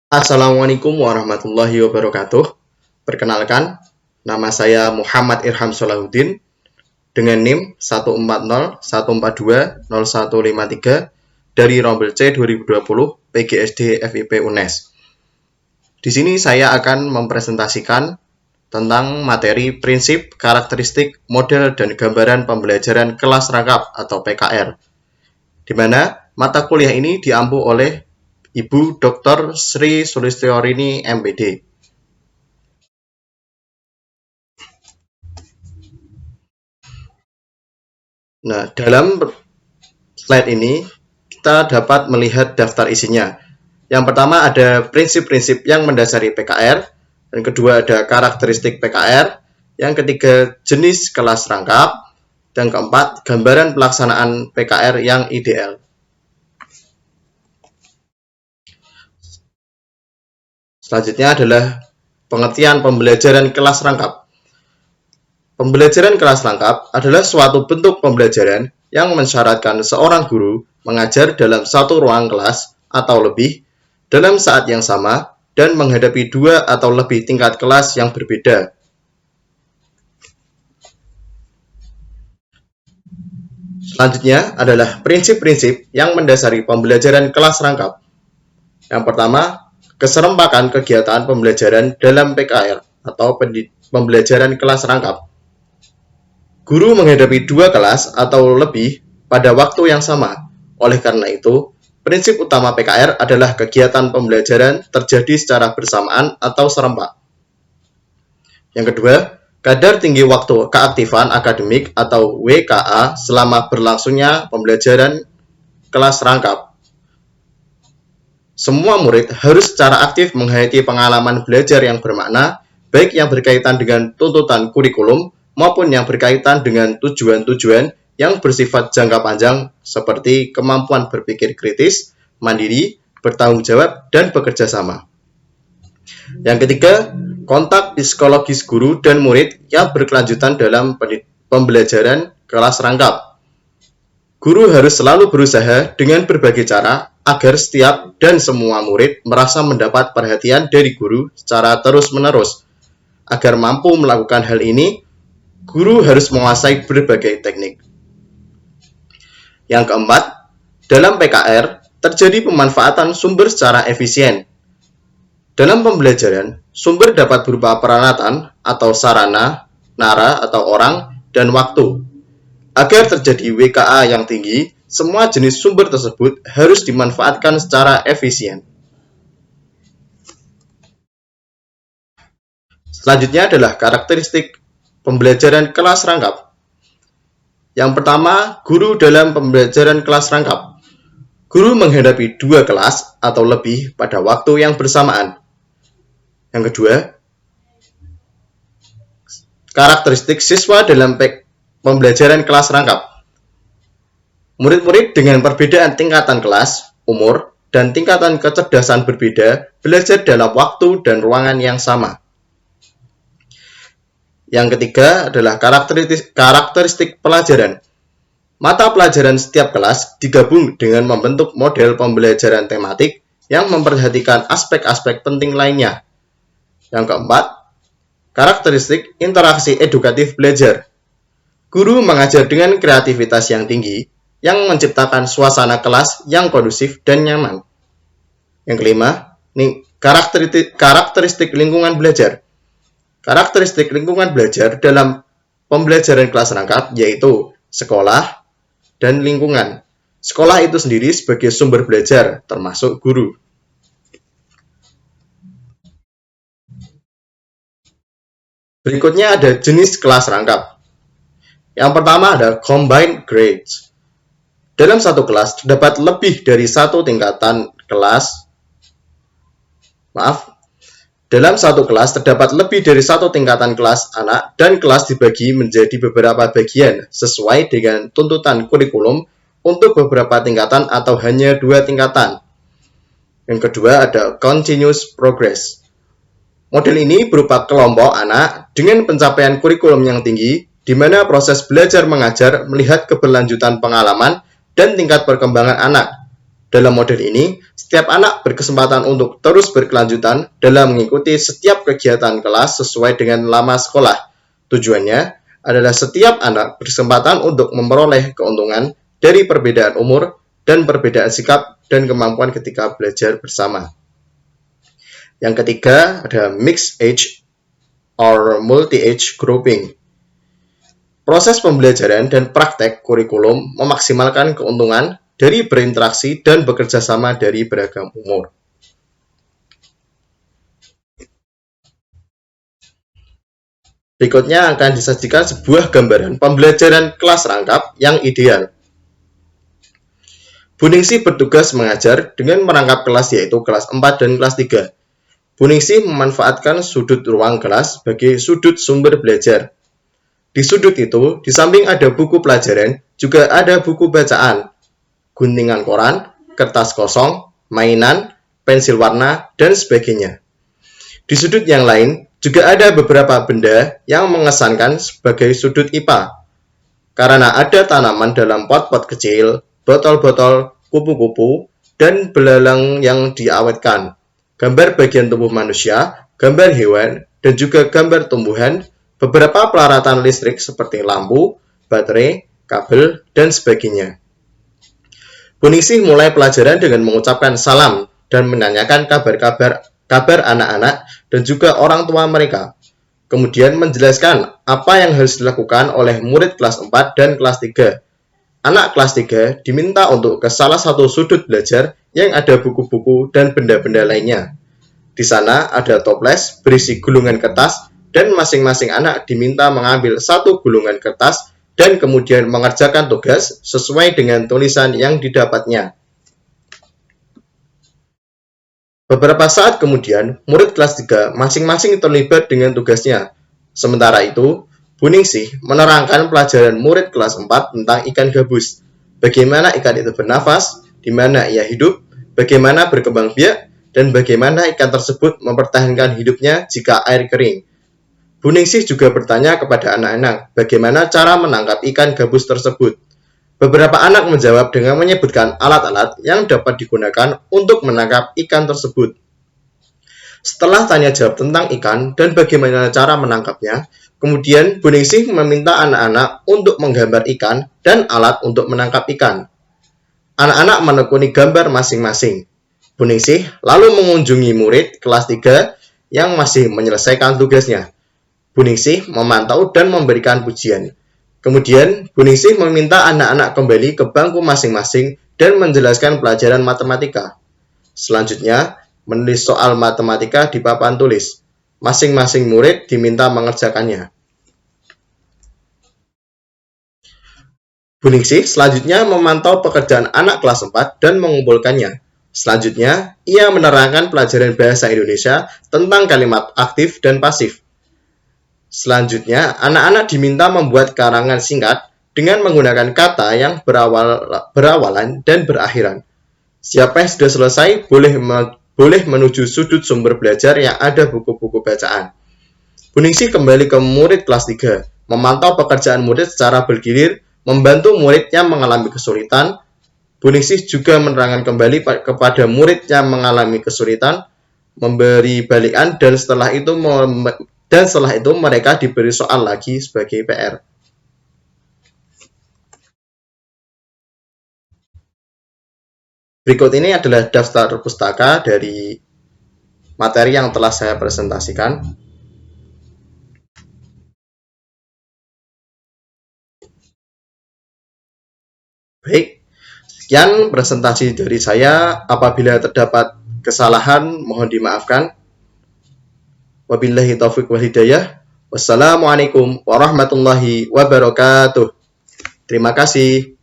Assalamualaikum warahmatullahi wabarakatuh. Perkenalkan, nama saya Muhammad Irham Solahuddin dengan NIM 14014201153 dari Rombel C 2020 PGSD FIP UNES. Di sini saya akan mempresentasikan tentang materi prinsip, karakteristik, model, dan gambaran pembelajaran kelas rangkap atau PKR, di mana mata kuliah ini diampu oleh Ibu Dr. Sri Sulistyorini MPD. Nah, dalam slide ini kita dapat melihat daftar isinya. Yang pertama ada prinsip-prinsip yang mendasari PKR, yang kedua ada karakteristik PKR, yang ketiga jenis kelas rangkap, dan keempat gambaran pelaksanaan PKR yang ideal. Selanjutnya adalah pengertian pembelajaran kelas rangkap. Pembelajaran kelas rangkap adalah suatu bentuk pembelajaran yang mensyaratkan seorang guru mengajar dalam satu ruang kelas atau lebih dalam saat yang sama dan menghadapi dua atau lebih tingkat kelas yang berbeda. Selanjutnya adalah prinsip-prinsip yang mendasari pembelajaran kelas rangkap. Yang pertama, keserempakan kegiatan pembelajaran dalam PKR atau pembelajaran kelas rangkap. Guru menghadapi dua kelas atau lebih pada waktu yang sama. Oleh karena itu, prinsip utama PKR adalah kegiatan pembelajaran terjadi secara bersamaan atau serempak. Yang kedua, kadar tinggi waktu keaktifan akademik atau WKA selama berlangsungnya pembelajaran kelas rangkap. Semua murid harus secara aktif menghayati pengalaman belajar yang bermakna, baik yang berkaitan dengan tuntutan kurikulum maupun yang berkaitan dengan tujuan-tujuan yang bersifat jangka panjang seperti kemampuan berpikir kritis, mandiri, bertanggung jawab, dan bekerja sama. Yang ketiga, kontak psikologis guru dan murid yang berkelanjutan dalam pembelajaran kelas rangkap. Guru harus selalu berusaha dengan berbagai cara agar setiap dan semua murid merasa mendapat perhatian dari guru secara terus-menerus. Agar mampu melakukan hal ini, guru harus menguasai berbagai teknik. Yang keempat, dalam PKR terjadi pemanfaatan sumber secara efisien. Dalam pembelajaran, sumber dapat berupa peralatan atau sarana, nara atau orang, dan waktu. Agar terjadi WKA yang tinggi, semua jenis sumber tersebut harus dimanfaatkan secara efisien. Selanjutnya adalah karakteristik pembelajaran kelas rangkap. Yang pertama, guru dalam pembelajaran kelas rangkap. Guru menghadapi dua kelas atau lebih pada waktu yang bersamaan. Yang kedua, karakteristik siswa dalam pembelajaran kelas rangkap. Murid-murid dengan perbedaan tingkatan kelas, umur, dan tingkatan kecerdasan berbeda belajar dalam waktu dan ruangan yang sama. Yang ketiga adalah karakteristik pelajaran. Mata pelajaran setiap kelas digabung dengan membentuk model pembelajaran tematik yang memperhatikan aspek-aspek penting lainnya. Yang keempat, karakteristik interaksi edukatif belajar. Guru mengajar dengan kreativitas yang tinggi, yang menciptakan suasana kelas yang kondusif dan nyaman. Yang kelima, karakteristik lingkungan belajar. Karakteristik lingkungan belajar dalam pembelajaran kelas rangkap yaitu sekolah dan lingkungan. Sekolah itu sendiri sebagai sumber belajar, termasuk guru. Berikutnya ada jenis kelas rangkap. Yang pertama ada combined grades. Dalam satu kelas terdapat lebih dari satu tingkatan kelas. Dalam satu kelas terdapat lebih dari satu tingkatan kelas anak dan kelas dibagi menjadi beberapa bagian sesuai dengan tuntutan kurikulum untuk beberapa tingkatan atau hanya dua tingkatan. Yang kedua ada continuous progress. Model ini berupa kelompok anak dengan pencapaian kurikulum yang tinggi, di mana proses belajar mengajar melihat keberlanjutan pengalaman dan tingkat perkembangan anak. Dalam model ini, setiap anak berkesempatan untuk terus berkelanjutan dalam mengikuti setiap kegiatan kelas sesuai dengan lama sekolah. Tujuannya adalah setiap anak berkesempatan untuk memperoleh keuntungan dari perbedaan umur dan perbedaan sikap dan kemampuan ketika belajar bersama. Yang ketiga ada mixed age or multi-age grouping. Proses pembelajaran dan praktek kurikulum memaksimalkan keuntungan dari berinteraksi dan bekerja sama dari beragam umur. Berikutnya akan disajikan sebuah gambaran pembelajaran kelas rangkap yang ideal. Bu Ningsih bertugas mengajar dengan merangkap kelas yaitu kelas 4 dan kelas 3. Bu Ningsih memanfaatkan sudut ruang kelas sebagai sudut sumber belajar. Di sudut itu, di samping ada buku pelajaran, juga ada buku bacaan, guntingan koran, kertas kosong, mainan, pensil warna, dan sebagainya. Di sudut yang lain, juga ada beberapa benda yang mengesankan sebagai sudut IPA. Karena ada tanaman dalam pot-pot kecil, botol-botol, kupu-kupu, dan belalang yang diawetkan. Gambar bagian tubuh manusia, gambar hewan, dan juga gambar tumbuhan, beberapa peralatan listrik seperti lampu, baterai, kabel, dan sebagainya. Bu Ningsih mulai pelajaran dengan mengucapkan salam dan menanyakan kabar anak-anak dan juga orang tua mereka. Kemudian menjelaskan apa yang harus dilakukan oleh murid kelas 4 dan kelas 3. Anak kelas 3 diminta untuk ke salah satu sudut belajar yang ada buku-buku dan benda-benda lainnya. Di sana ada toples berisi gulungan kertas dan masing-masing anak diminta mengambil satu gulungan kertas dan kemudian mengerjakan tugas sesuai dengan tulisan yang didapatnya. Beberapa saat kemudian, murid kelas 3 masing-masing terlibat dengan tugasnya. Sementara itu, Bu Ningsih menerangkan pelajaran murid kelas 4 tentang ikan gabus. Bagaimana ikan itu bernafas, di mana ia hidup, bagaimana berkembang biak, dan bagaimana ikan tersebut mempertahankan hidupnya jika air kering. Bu Ningsih juga bertanya kepada anak-anak bagaimana cara menangkap ikan gabus tersebut. Beberapa anak menjawab dengan menyebutkan alat-alat yang dapat digunakan untuk menangkap ikan tersebut. Setelah tanya jawab tentang ikan dan bagaimana cara menangkapnya, kemudian Bu Ningsih meminta anak-anak untuk menggambar ikan dan alat untuk menangkap ikan. Anak-anak menekuni gambar masing-masing. Bu Ningsih lalu mengunjungi murid kelas 3 yang masih menyelesaikan tugasnya. Bu Ningsih memantau dan memberikan pujian. Kemudian, Bu Ningsih meminta anak-anak kembali ke bangku masing-masing dan menjelaskan pelajaran matematika. Selanjutnya, menulis soal matematika di papan tulis. Masing-masing murid diminta mengerjakannya. Bu Ningsih selanjutnya memantau pekerjaan anak kelas 4 dan mengumpulkannya. Selanjutnya, ia menerangkan pelajaran bahasa Indonesia tentang kalimat aktif dan pasif. Selanjutnya, anak-anak diminta membuat karangan singkat dengan menggunakan kata yang berawalan dan berakhiran. Siapa yang sudah selesai boleh menuju sudut sumber belajar yang ada buku-buku bacaan. Bu Ningsih kembali ke murid kelas 3, memantau pekerjaan murid secara bergilir, membantu murid yang mengalami kesulitan. Bu Ningsih juga menerangkan kembali kepada murid yang mengalami kesulitan, memberi balikan, dan setelah itu mereka diberi soal lagi sebagai PR. Berikut ini adalah daftar pustaka dari materi yang telah saya presentasikan. Baik, sekian presentasi dari saya. Apabila terdapat kesalahan, mohon dimaafkan. Wabillahi taufiq wal hidayah. Wassalamualaikum warahmatullahi wabarakatuh. Terima kasih.